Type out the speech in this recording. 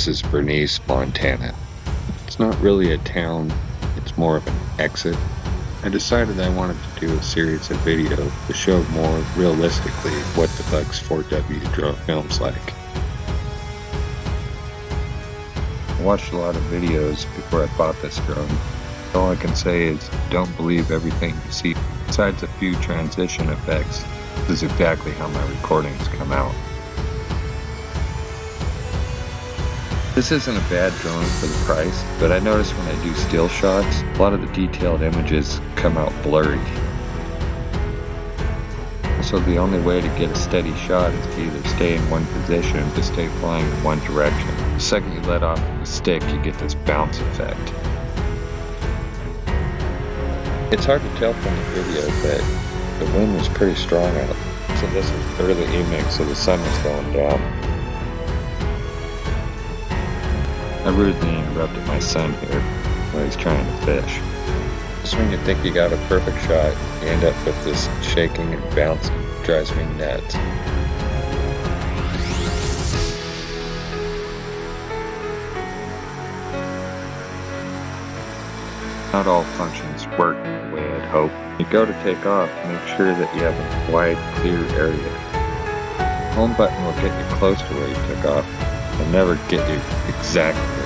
This is Bernice, Montana. It's not really a town, it's more of an exit. I decided I wanted to do a series of videos to show more realistically what the Bugs 4W drone film's like. I watched a lot of videos before I bought this drone. All I can say is don't believe everything you see. Besides a few transition effects, this is exactly how my recordings come out. This isn't a bad drone for the price, but I notice when I do still shots, a lot of the detailed images come out blurry. So the only way to get a steady shot is to either stay in one position or to stay flying in one direction. The second you let off the stick, you get this bounce effect. It's hard to tell from the video, but the wind was pretty strong out. So this is early evening, so the sun was going down. I rudely interrupted my son here while he's trying to fish. Just when you think you got a perfect shot, you end up with this shaking and bouncing. It drives me nuts. Not all functions work the way I'd hope. You go to take off, make sure that you have a wide, clear area. Home button will get you close to where you took off, and never get you exactly